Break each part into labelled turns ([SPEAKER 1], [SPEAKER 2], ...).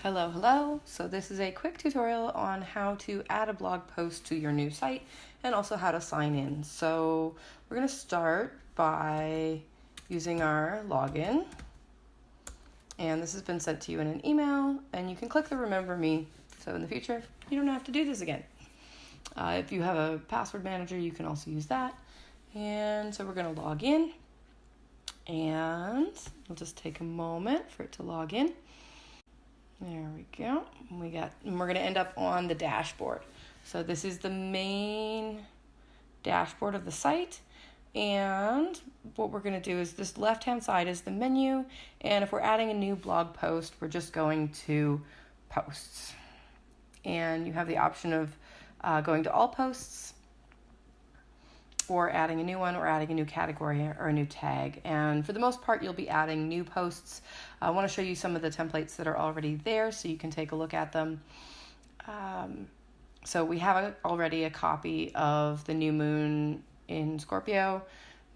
[SPEAKER 1] Hello, hello. So this is a quick tutorial on how to add a blog post to your new site and also how to sign in. So we're going to start by using our login. And this has been sent to you in an email, and you can click the remember me. So in the future, you don't have to do this again. If you have a password manager, you can also use that. And so we're going to log in, and we'll just take a moment for it to log in. There we go. And we're going to end up on the dashboard. So this is the main dashboard of the site. And what we're going to do is this left-hand side is the menu. And if we're adding a new blog post, we're just going to posts. And you have the option of going to all posts, or adding a new one, or adding a new category or a new tag. And for the most part, you'll be adding new posts. I want to show you some of the templates that are already there so you can take a look at them. So we have already a copy of the new moon in Scorpio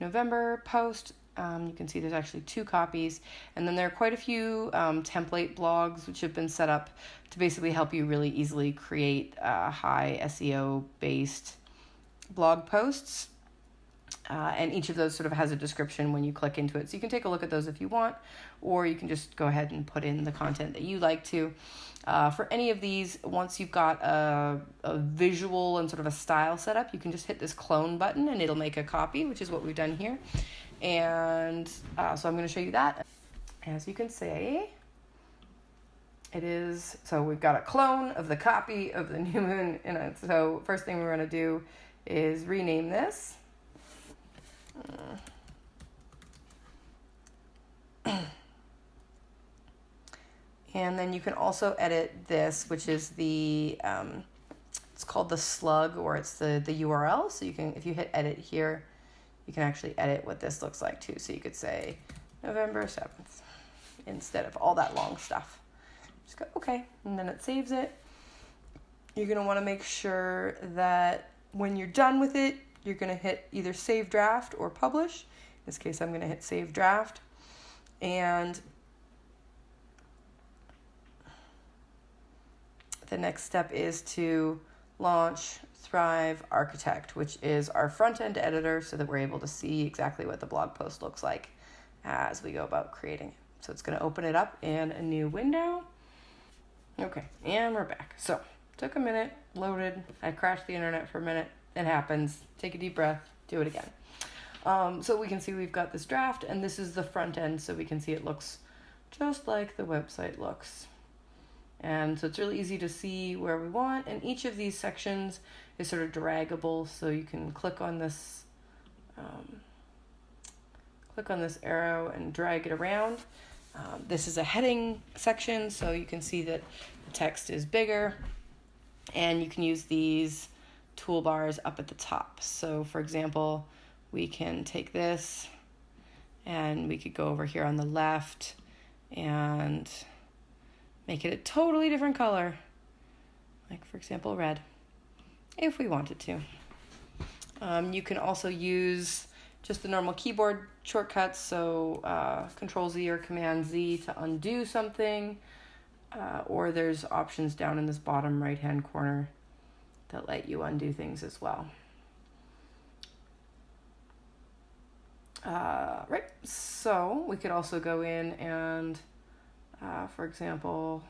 [SPEAKER 1] November post. You can see there's actually 2 copies. And then there are quite a few template blogs which have been set up to basically help you really easily create high SEO based blog posts. And each of those sort of has a description when you click into it. So you can take a look at those if you want, or you can just go ahead and put in the content that you like to. For any of these, once you've got a visual and sort of a style set up, you can just hit this clone button and it'll make a copy, which is what we've done here. And so I'm going to show you that. As you can see, so we've got a clone of the copy of the new moon. And so first thing we're going to do is rename this. And then you can also edit this, which is the it's called the slug, or it's the URL. So you can, if you hit edit here, you can actually edit what this looks like too. So you could say November 7th instead of all that long stuff. Just go okay, and then it saves it. You're going to want to make sure that when you're done with it, you're going to hit either save draft or publish. In this case, I'm going to hit save draft. And the next step is to launch Thrive Architect, which is our front-end editor, so that we're able to see exactly what the blog post looks like as we go about creating it. So it's going to open it up in a new window. Okay, and we're back. So took a minute, loaded. I crashed the internet for a minute. It happens. Take a deep breath, do it again. So we can see we've got this draft, and this is the front end, so we can see it looks just like the website looks. And so it's really easy to see where we want, and each of these sections is sort of draggable, so you can click on this arrow and drag it around. This is a heading section, so you can see that the text is bigger, and you can use these toolbars up at the top. So for example, we can take this and we could go over here on the left and make it a totally different color, like for example red, if we wanted to. You can also use just the normal keyboard shortcuts, so Control-Z or Command-Z to undo something, or there's options down in this bottom right-hand corner that let you undo things as well. Right, so we could also go in and, for example,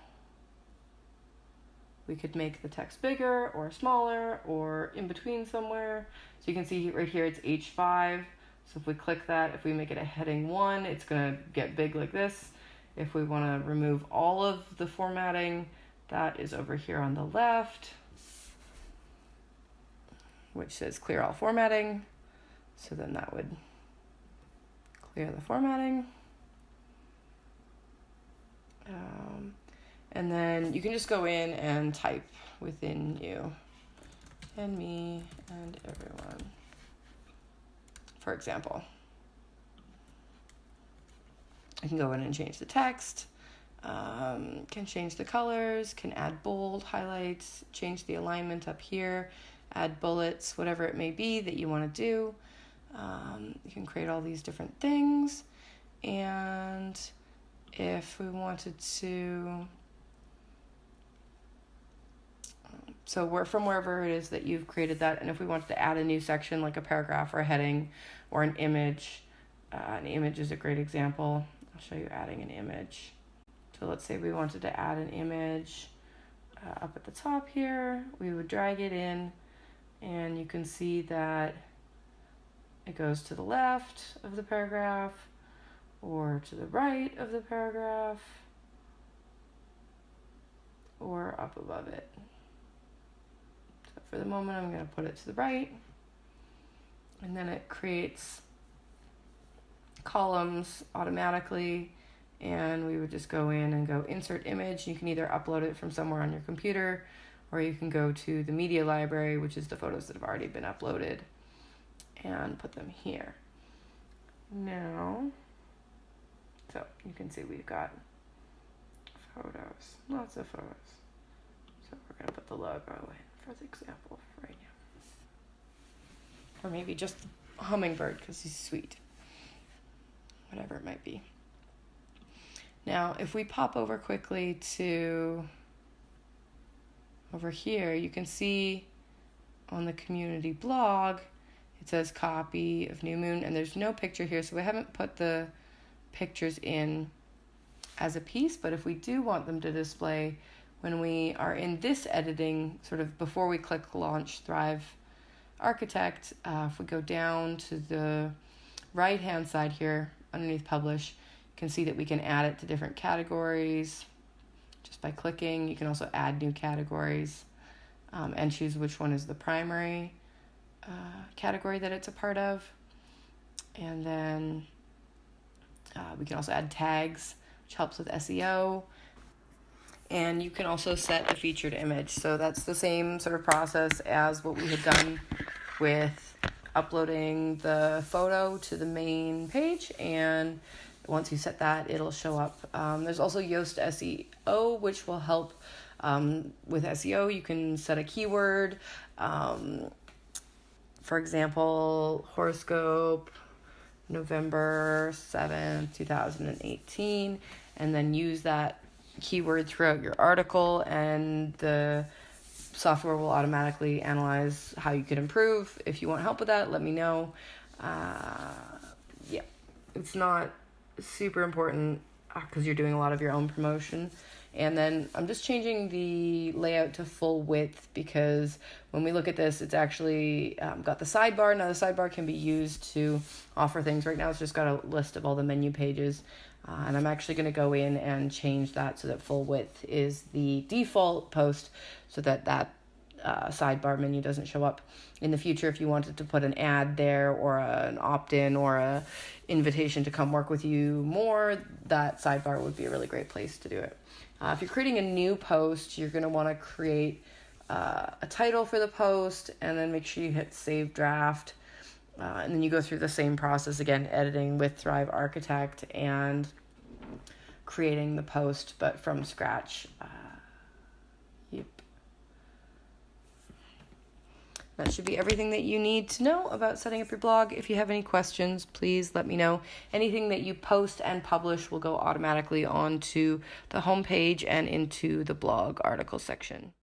[SPEAKER 1] we could make the text bigger or smaller or in between somewhere. So you can see right here it's H5. So if we click that, if we make it a heading 1, it's going to get big like this. If we want to remove all of the formatting, that is over here on the left, which says clear all formatting. So then that would clear the formatting. And then you can just go in and type within you and me and everyone, for example. I can go in and change the text, can change the colors, can add bold, highlights, change the alignment up here, add bullets, whatever it may be that you want to do. You can create all these different things. And if we wanted to So we're from wherever it is that you've created that. And if we wanted to add a new section, like a paragraph or a heading or an image is a great example. I'll show you adding an image. So let's say we wanted to add an image up at the top here. We would drag it in, and you can see that it goes to the left of the paragraph or to the right of the paragraph or up above it. So for the moment, I'm going to put it to the right, and then it creates columns automatically, and we would just go in and go insert image. You can either upload it from somewhere on your computer, or you can go to the media library, which is the photos that have already been uploaded, and put them here. Now, so you can see we've got photos, lots of photos. So we're going to put the logo in for the example right now. Or maybe just Hummingbird because he's sweet. Whatever it might be. Now, if we pop over quickly to over here, you can see on the community blog, it says copy of New Moon, and there's no picture here, so we haven't put the pictures in as a piece, but if we do want them to display when we are in this editing, sort of before we click Launch Thrive Architect, if we go down to the right-hand side here, underneath Publish, you can see that we can add it to different categories just by clicking. You can also add new categories and choose which one is the primary category that it's a part of. And then we can also add tags, which helps with SEO. And you can also set a featured image. So that's the same sort of process as what we had done with uploading the photo to the main page, and once you set that, it'll show up. There's also Yoast SEO, which will help with SEO. You can set a keyword, for example, horoscope, November 7th, 2018, and then use that keyword throughout your article, and the software will automatically analyze how you could improve. If you want help with that, let me know. Yeah, it's not super important because you're doing a lot of your own promotion. And then I'm just changing the layout to full width because when we look at this, it's actually got the sidebar. Now the sidebar can be used to offer things. Right now it's just got a list of all the menu pages. And I'm actually going to go in and change that so that full width is the default post so that sidebar menu doesn't show up. In the future, if you wanted to put an ad there or an opt-in or a invitation to come work with you more, that sidebar would be a really great place to do it. If you're creating a new post, you're going to want to create a title for the post and then make sure you hit Save Draft. And then you go through the same process again, editing with Thrive Architect and creating the post, but from scratch. Yep. That should be everything that you need to know about setting up your blog. If you have any questions, please let me know. Anything that you post and publish will go automatically onto the homepage and into the blog article section.